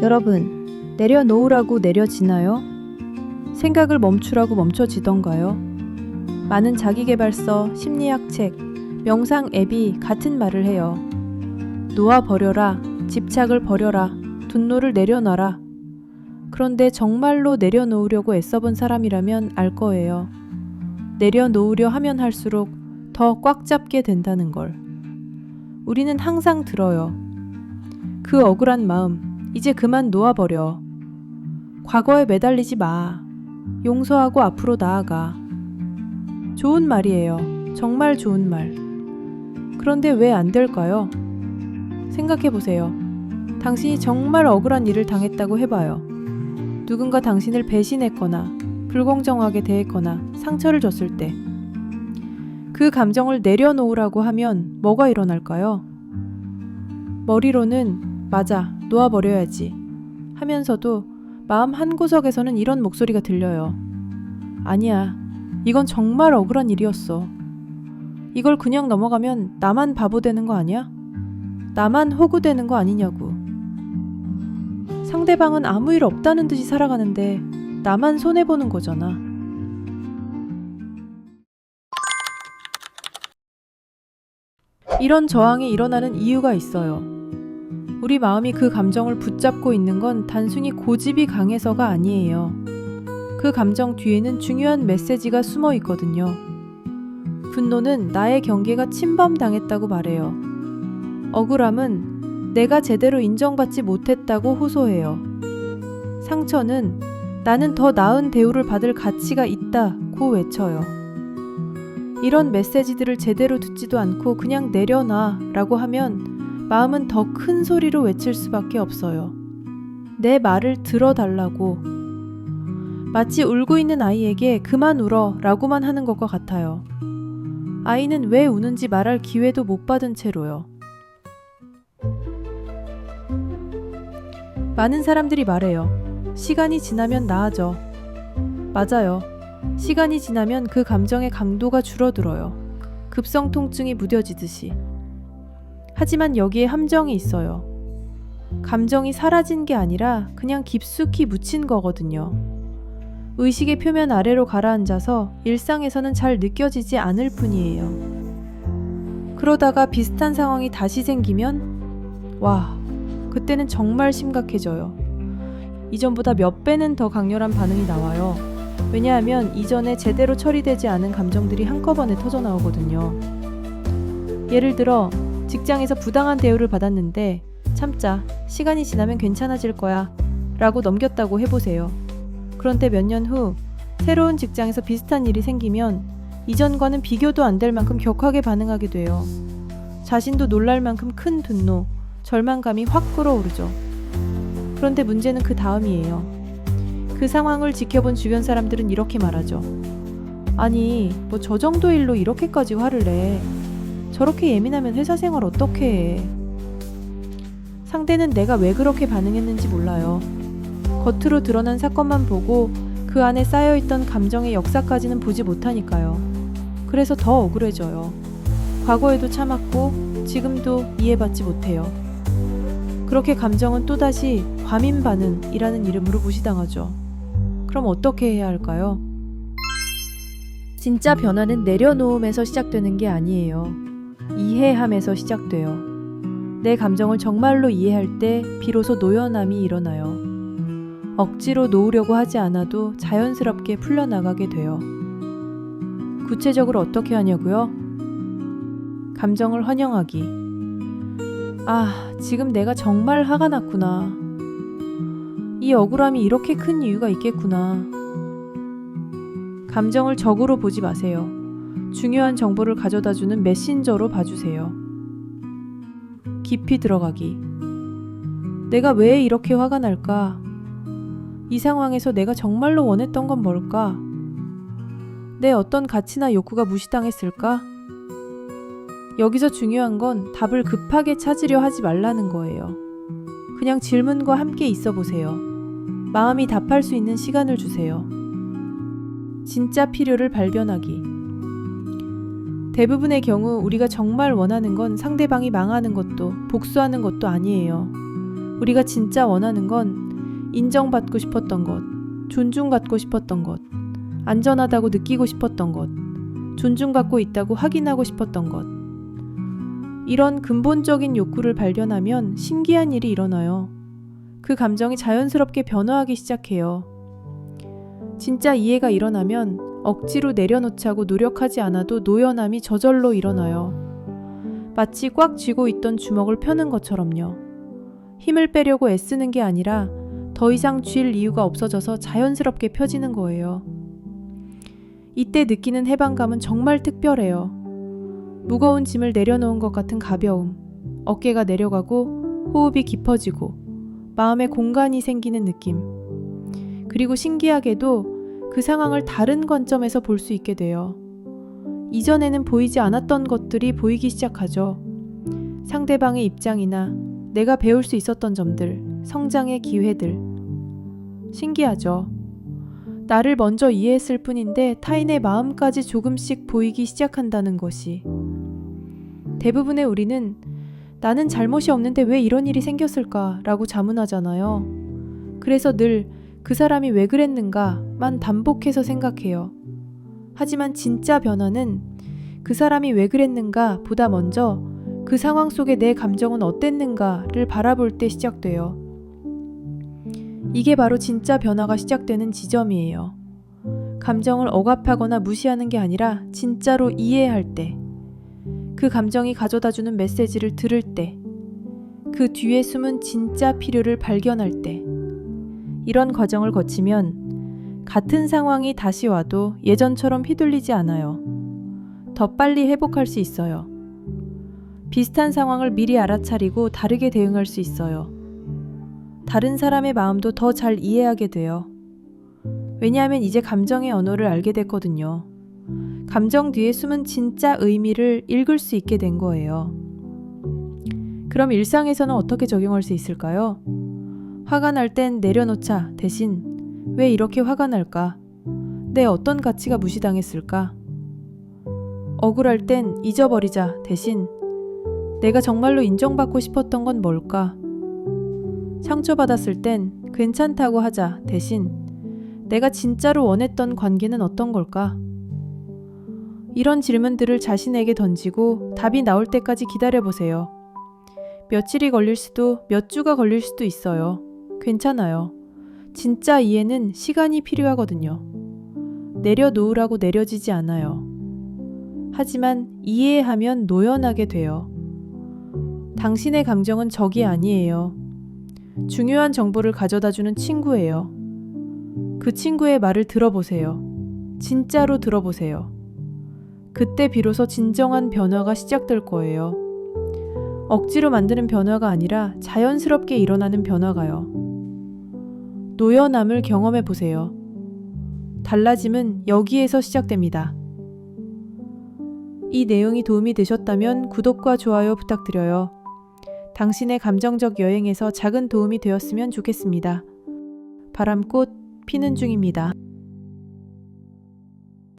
여러분, 내려놓으라고 내려지나요? 생각을 멈추라고 멈춰지던가요? 많은 자기계발서, 심리학 책, 명상 앱이 같은 말을 해요. 놓아버려라, 집착을 버려라, 분노를 내려놔라. 그런데 정말로 내려놓으려고 애써본 사람이라면 알 거예요. 내려놓으려 하면 할수록 더 꽉 잡게 된다는 걸. 우리는 항상 들어요. 그 억울한 마음, 이제 그만 놓아버려. 과거에 매달리지 마. 용서하고 앞으로 나아가. 좋은 말이에요. 정말 좋은 말. 그런데 왜 안 될까요? 생각해보세요. 당신이 정말 억울한 일을 당했다고 해봐요. 누군가 당신을 배신했거나 불공정하게 대했거나 상처를 줬을 때 그 감정을 내려놓으라고 하면 뭐가 일어날까요? 머리로는 맞아, 놓아버려야지 하면서도 마음 한구석에서는 이런 목소리가 들려요. 아니야, 이건 정말 억울한 일이었어. 이걸 그냥 넘어가면 나만 바보 되는 거 아니야? 나만 호구 되는 거 아니냐고. 상대방은 아무 일 없다는 듯이 살아가는데 나만 손해보는 거잖아. 이런 저항이 일어나는 이유가 있어요. 우리 마음이 그 감정을 붙잡고 있는 건 단순히 고집이 강해서가 아니에요. 그 감정 뒤에는 중요한 메시지가 숨어 있거든요. 분노는 나의 경계가 침범당했다고 말해요. 억울함은 내가 제대로 인정받지 못했다고 호소해요. 상처는 나는 더 나은 대우를 받을 가치가 있다고 외쳐요. 이런 메시지들을 제대로 듣지도 않고 그냥 내려놔 라고 하면 마음은 더 큰 소리로 외칠 수밖에 없어요. 내 말을 들어달라고. 마치 울고 있는 아이에게 그만 울어 라고만 하는 것과 같아요. 아이는 왜 우는지 말할 기회도 못 받은 채로요. 많은 사람들이 말해요. 시간이 지나면 나아져. 맞아요. 시간이 지나면 그 감정의 강도가 줄어들어요. 급성 통증이 무뎌지듯이. 하지만 여기에 함정이 있어요. 감정이 사라진 게 아니라 그냥 깊숙이 묻힌 거거든요. 의식의 표면 아래로 가라앉아서 일상에서는 잘 느껴지지 않을 뿐이에요. 그러다가 비슷한 상황이 다시 생기면 와, 그때는 정말 심각해져요. 이전보다 몇 배는 더 강렬한 반응이 나와요. 왜냐하면 이전에 제대로 처리되지 않은 감정들이 한꺼번에 터져나오거든요. 예를 들어 직장에서 부당한 대우를 받았는데 참자, 시간이 지나면 괜찮아질 거야 라고 넘겼다고 해보세요. 그런데 몇 년 후 새로운 직장에서 비슷한 일이 생기면 이전과는 비교도 안 될 만큼 격하게 반응하게 돼요. 자신도 놀랄 만큼 큰 분노, 절망감이 확 끌어오르죠. 그런데 문제는 그 다음이에요. 그 상황을 지켜본 주변 사람들은 이렇게 말하죠. 아니, 뭐 저 정도 일로 이렇게까지 화를 내. 저렇게 예민하면 회사 생활 어떻게 해. 상대는 내가 왜 그렇게 반응했는지 몰라요. 겉으로 드러난 사건만 보고 그 안에 쌓여있던 감정의 역사까지는 보지 못하니까요. 그래서 더 억울해져요. 과거에도 참았고 지금도 이해받지 못해요. 그렇게 감정은 또다시 과민 반응이라는 이름으로 무시당하죠. 그럼 어떻게 해야 할까요? 진짜 변화는 내려놓음에서 시작되는 게 아니에요. 이해함에서 시작돼요. 내 감정을 정말로 이해할 때 비로소 노연함이 일어나요. 억지로 놓으려고 하지 않아도 자연스럽게 풀려나가게 돼요. 구체적으로 어떻게 하냐고요? 감정을 환영하기. 아, 지금 내가 정말 화가 났구나. 이 억울함이 이렇게 큰 이유가 있겠구나. 감정을 적으로 보지 마세요. 중요한 정보를 가져다주는 메신저로 봐주세요. 깊이 들어가기. 내가 왜 이렇게 화가 날까? 이 상황에서 내가 정말로 원했던 건 뭘까? 내 어떤 가치나 욕구가 무시당했을까? 여기서 중요한 건 답을 급하게 찾으려 하지 말라는 거예요. 그냥 질문과 함께 있어 보세요. 마음이 답할 수 있는 시간을 주세요. 진짜 필요를 발견하기. 대부분의 경우 우리가 정말 원하는 건 상대방이 망하는 것도 복수하는 것도 아니에요. 우리가 진짜 원하는 건 인정받고 싶었던 것, 존중받고 싶었던 것, 안전하다고 느끼고 싶었던 것, 존중받고 있다고 확인하고 싶었던 것. 이런 근본적인 욕구를 발견하면 신기한 일이 일어나요. 그 감정이 자연스럽게 변화하기 시작해요. 진짜 이해가 일어나면 억지로 내려놓자고 노력하지 않아도 노연함이 저절로 일어나요. 마치 꽉 쥐고 있던 주먹을 펴는 것처럼요. 힘을 빼려고 애쓰는 게 아니라 더 이상 쥘 이유가 없어져서 자연스럽게 펴지는 거예요. 이때 느끼는 해방감은 정말 특별해요. 무거운 짐을 내려놓은 것 같은 가벼움, 어깨가 내려가고 호흡이 깊어지고 마음에 공간이 생기는 느낌. 그리고 신기하게도 그 상황을 다른 관점에서 볼 수 있게 돼요. 이전에는 보이지 않았던 것들이 보이기 시작하죠. 상대방의 입장이나 내가 배울 수 있었던 점들, 성장의 기회들. 신기하죠? 나를 먼저 이해했을 뿐인데 타인의 마음까지 조금씩 보이기 시작한다는 것이. 대부분의 우리는 나는 잘못이 없는데 왜 이런 일이 생겼을까? 라고 자문하잖아요. 그래서 늘 그 사람이 왜 그랬는가만 반복해서 생각해요. 하지만 진짜 변화는 그 사람이 왜 그랬는가 보다 먼저 그 상황 속에 내 감정은 어땠는가를 바라볼 때 시작돼요. 이게 바로 진짜 변화가 시작되는 지점이에요. 감정을 억압하거나 무시하는 게 아니라 진짜로 이해할 때, 그 감정이 가져다주는 메시지를 들을 때, 그 뒤에 숨은 진짜 필요를 발견할 때, 이런 과정을 거치면 같은 상황이 다시 와도 예전처럼 휘둘리지 않아요. 더 빨리 회복할 수 있어요. 비슷한 상황을 미리 알아차리고 다르게 대응할 수 있어요. 다른 사람의 마음도 더 잘 이해하게 돼요. 왜냐하면 이제 감정의 언어를 알게 됐거든요. 감정 뒤에 숨은 진짜 의미를 읽을 수 있게 된 거예요. 그럼 일상에서는 어떻게 적용할 수 있을까요? 화가 날 땐 내려놓자 대신 왜 이렇게 화가 날까? 내 어떤 가치가 무시당했을까? 억울할 땐 잊어버리자 대신 내가 정말로 인정받고 싶었던 건 뭘까? 상처받았을 땐 괜찮다고 하자 대신 내가 진짜로 원했던 관계는 어떤 걸까? 이런 질문들을 자신에게 던지고 답이 나올 때까지 기다려보세요. 며칠이 걸릴 수도 몇 주가 걸릴 수도 있어요. 괜찮아요. 진짜 이해는 시간이 필요하거든요. 내려놓으라고 내려지지 않아요. 하지만 이해하면 노연하게 돼요. 당신의 감정은 적이 아니에요. 중요한 정보를 가져다주는 친구예요. 그 친구의 말을 들어보세요. 진짜로 들어보세요. 그때 비로소 진정한 변화가 시작될 거예요. 억지로 만드는 변화가 아니라 자연스럽게 일어나는 변화가요. 노연함을 경험해 보세요. 달라짐은 여기에서 시작됩니다. 이 내용이 도움이 되셨다면 구독과 좋아요 부탁드려요. 당신의 감정적 여행에서 작은 도움이 되었으면 좋겠습니다. 바람꽃 피는 중입니다.